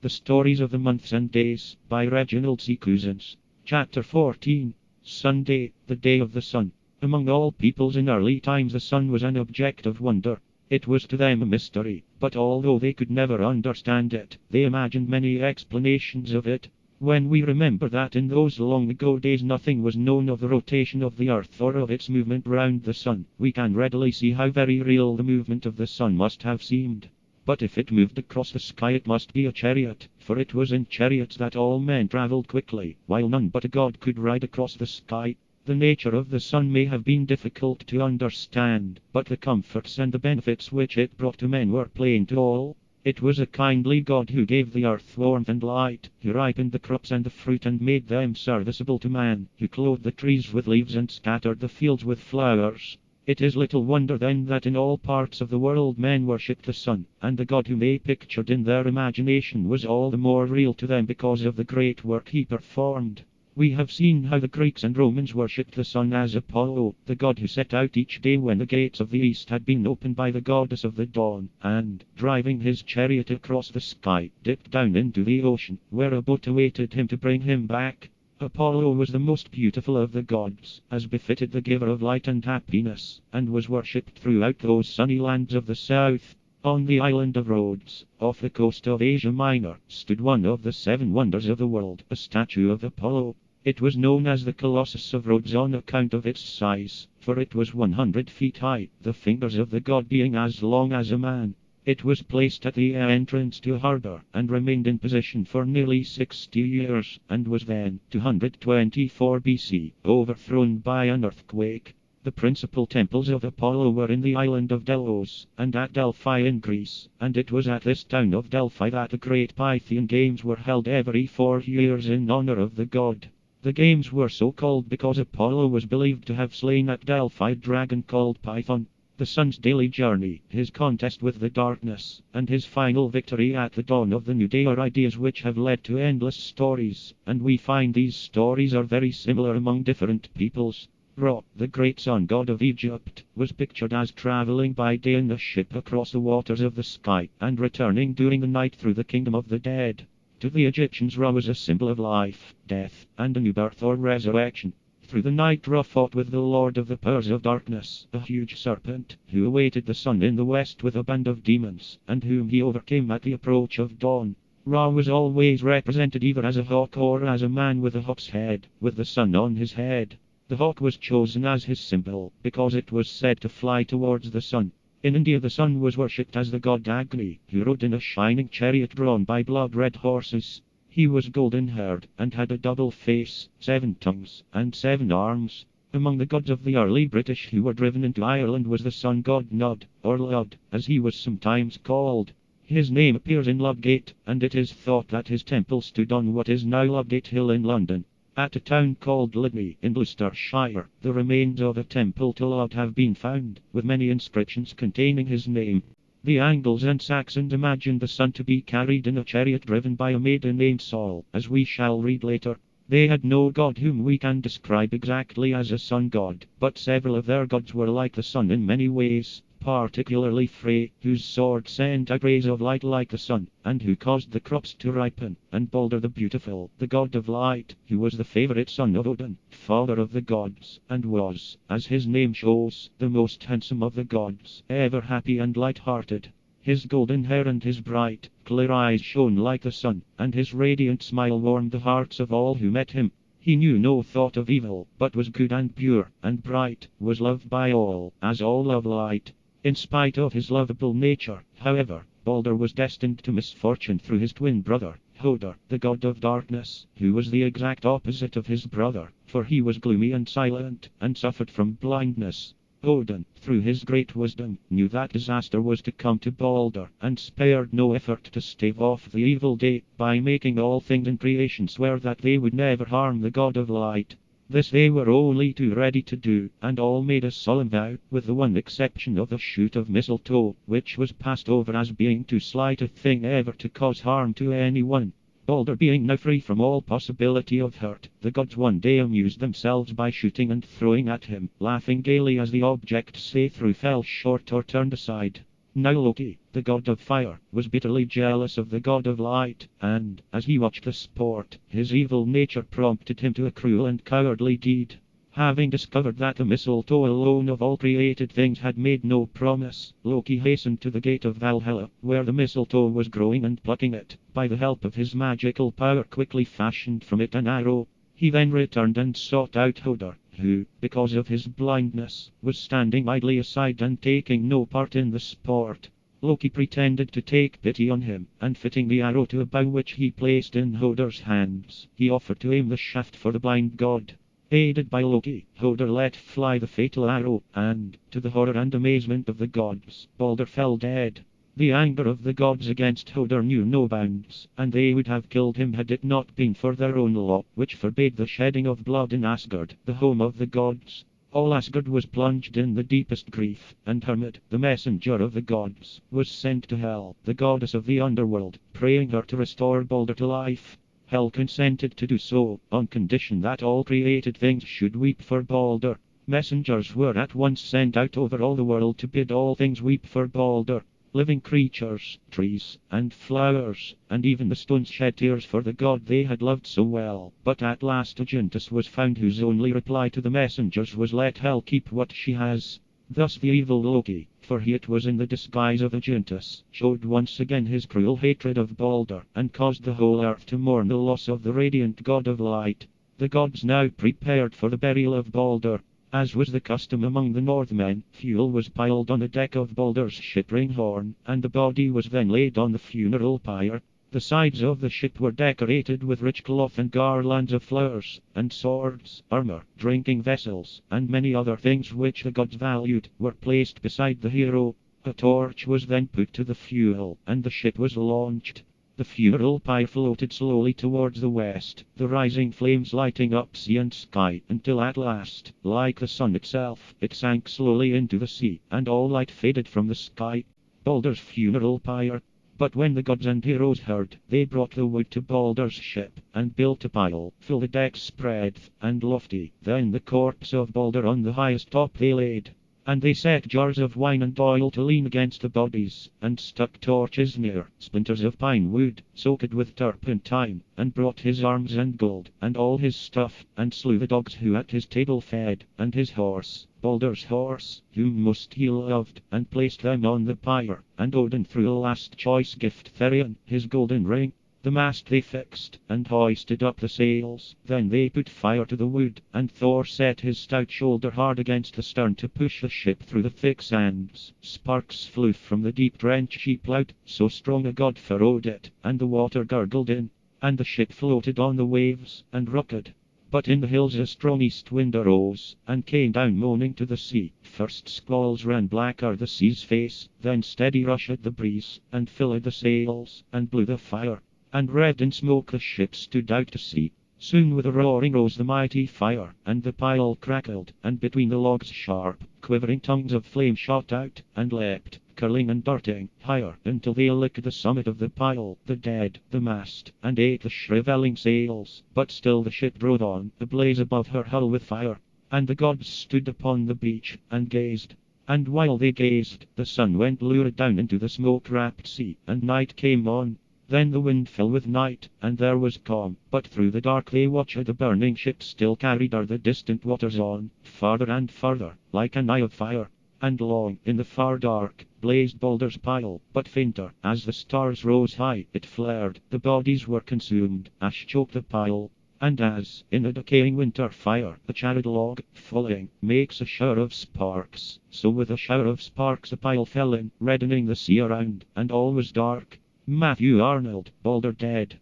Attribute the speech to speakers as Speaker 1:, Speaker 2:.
Speaker 1: The Stories of the Months and Days by Reginald C. Cousins. Chapter 14. Sunday, the Day of the Sun. Among all peoples in early times the sun was an object of wonder. It was to them a mystery, but although they could never understand it, they imagined many explanations of it. When we remember that in those long ago days nothing was known of the rotation of the earth or of its movement round the sun, we can readily see how very real the movement of the sun must have seemed. But if it moved across the sky it must be a chariot, for it was in chariots that all men travelled quickly, while none but a god could ride across the sky. The nature of the sun may have been difficult to understand, but the comforts and the benefits which it brought to men were plain to all. It was a kindly God who gave the earth warmth and light, who ripened the crops and the fruit and made them serviceable to man, who clothed the trees with leaves and scattered the fields with flowers. It is little wonder then that in all parts of the world men worshipped the sun, and the God whom they pictured in their imagination was all the more real to them because of the great work he performed. We have seen how the Greeks and Romans worshipped the sun as Apollo, the god who set out each day when the gates of the east had been opened by the goddess of the dawn, and, driving his chariot across the sky, dipped down into the ocean, where a boat awaited him to bring him back. Apollo was the most beautiful of the gods, as befitted the giver of light and happiness, and was worshipped throughout those sunny lands of the south. On the island of Rhodes, off the coast of Asia Minor, stood one of the seven wonders of the world, a statue of Apollo. It was known as the Colossus of Rhodes on account of its size, for it was 100 feet high, the fingers of the god being as long as a man. It was placed at the entrance to a harbor, and remained in position for nearly 60 years, and was then, 224 BC, overthrown by an earthquake. The principal temples of Apollo were in the island of Delos, and at Delphi in Greece, and it was at this town of Delphi that the great Pythian Games were held every 4 years in honor of the god. The games were so called because Apollo was believed to have slain at Delphi a dragon called Python. The sun's daily journey, his contest with the darkness, and his final victory at the dawn of the new day are ideas which have led to endless stories, and we find these stories are very similar among different peoples. Ra, the great sun god of Egypt, was pictured as traveling by day in a ship across the waters of the sky, and returning during the night through the kingdom of the dead. To the Egyptians Ra was a symbol of life, death, and a new birth or resurrection. Through the night Ra fought with the Lord of the Powers of Darkness, a huge serpent, who awaited the sun in the west with a band of demons, and whom he overcame at the approach of dawn. Ra was always represented either as a hawk or as a man with a hawk's head, with the sun on his head. The hawk was chosen as his symbol, because it was said to fly towards the sun. In India the sun was worshipped as the god Agni, who rode in a shining chariot drawn by blood-red horses. He was golden-haired, and had a double face, 7 tongues, and 7 arms. Among the gods of the early British who were driven into Ireland was the sun god Nod, or Lod, as he was sometimes called. His name appears in Ludgate, and it is thought that his temple stood on what is now Ludgate Hill in London. At a town called Lydney in Gloucestershire, the remains of a temple to Lod have been found, with many inscriptions containing his name. The Angles and Saxons imagined the sun to be carried in a chariot driven by a maiden named Sol, as we shall read later. They had no god whom we can describe exactly as a sun god, but several of their gods were like the sun in many ways, particularly Frey, whose sword sent out rays of light like the sun, and who caused the crops to ripen, and Balder the Beautiful, the god of light, who was the favorite son of Odin, father of the gods, and was, as his name shows, the most handsome of the gods, ever happy and light-hearted. His golden hair and his bright, clear eyes shone like the sun, and his radiant smile warmed the hearts of all who met him. He knew no thought of evil, but was good and pure, and bright, was loved by all, as all love light. In spite of his lovable nature, however, Balder was destined to misfortune through his twin brother, Hodor, the god of darkness, who was the exact opposite of his brother, for he was gloomy and silent, and suffered from blindness. Odin, through his great wisdom, knew that disaster was to come to Balder, and spared no effort to stave off the evil day, by making all things in creation swear that they would never harm the god of light. This they were only too ready to do, and all made a solemn vow, with the one exception of the shoot of mistletoe, which was passed over as being too slight a thing ever to cause harm to anyone. Balder being now free from all possibility of hurt, the gods one day amused themselves by shooting and throwing at him, laughing gaily as the objects they threw fell short or turned aside. Now Loki, the god of fire, was bitterly jealous of the god of light, and, as he watched the sport, his evil nature prompted him to a cruel and cowardly deed. Having discovered that the mistletoe alone of all created things had made no promise, Loki hastened to the gate of Valhalla, where the mistletoe was growing, and plucking it, by the help of his magical power, quickly fashioned from it an arrow. He then returned and sought out Hodor, who, because of his blindness, was standing idly aside and taking no part in the sport. Loki pretended to take pity on him, and fitting the arrow to a bow which he placed in Hodor's hands, he offered to aim the shaft for the blind god. Aided by Loki, Hodor let fly the fatal arrow, and, to the horror and amazement of the gods, Balder fell dead. The anger of the gods against Hodor knew no bounds, and they would have killed him had it not been for their own law, which forbade the shedding of blood in Asgard, the home of the gods. All Asgard was plunged in the deepest grief, and Hermod, the messenger of the gods, was sent to Hel, the goddess of the underworld, praying her to restore Balder to life. Hel consented to do so, on condition that all created things should weep for Balder. Messengers were at once sent out over all the world to bid all things weep for Balder. Living creatures, trees, and flowers, and even the stones shed tears for the god they had loved so well. But at last Aegintus was found, whose only reply to the messengers was, "Let Hel keep what she has." Thus the evil Loki, for he it was in the disguise of Aegintus, showed once again his cruel hatred of Balder, and caused the whole earth to mourn the loss of the radiant god of light. The gods now prepared for the burial of Balder. As was the custom among the Northmen, fuel was piled on the deck of Balder's ship Ringhorn, and the body was then laid on the funeral pyre. The sides of the ship were decorated with rich cloth and garlands of flowers, and swords, armor, drinking vessels, and many other things which the gods valued, were placed beside the hero. A torch was then put to the fuel, and the ship was launched. The funeral pyre floated slowly towards the west, the rising flames lighting up sea and sky, until at last, like the sun itself, it sank slowly into the sea, and all light faded from the sky. Balder's funeral pyre. But when the gods and heroes heard, they brought the wood to Balder's ship, and built a pile, full the deck's breadth, and lofty. Then the corpse of Balder on the highest top they laid. And they set jars of wine and oil to lean against the bodies, and stuck torches near, splinters of pine wood, soaked with turpentine, and brought his arms and gold, and all his stuff, and slew the dogs who at his table fed, and his horse, Balder's horse, whom most he loved, and placed them on the pyre, and Odin threw a last choice gift, Therion, his golden ring. The mast they fixed, and hoisted up the sails. Then they put fire to the wood, and Thor set his stout shoulder hard against the stern to push the ship through the thick sands. Sparks flew from the deep trench she ploughed, so strong a god furrowed it, and the water gurgled in, and the ship floated on the waves, and rocked. But in the hills a strong east wind arose, and came down moaning to the sea. First squalls ran black o'er the sea's face, then steady rushed the breeze, and filled the sails, and blew the fire. And red in smoke the ship stood out to sea. Soon with a roaring rose the mighty fire, and the pile crackled, and between the logs sharp, quivering tongues of flame shot out, and leapt, curling and darting, higher, until they licked the summit of the pile, the dead, the mast, and ate the shrivelling sails. But still the ship rode on, ablaze above her hull with fire. And the gods stood upon the beach, and gazed. And while they gazed, the sun went lurid down into the smoke-wrapped sea, and night came on. Then the wind fell with night, and there was calm, but through the dark they watched the burning ship still carried o'er the distant waters on, farther and farther, like an eye of fire. And long, in the far dark, blazed Balder's pile, but fainter, as the stars rose high, it flared, the bodies were consumed, ash choked the pile. And as, in a decaying winter fire, a charred log, falling, makes a shower of sparks, so with a shower of sparks the pile fell in, reddening the sea around, and all was dark. Matthew Arnold, Balder dead.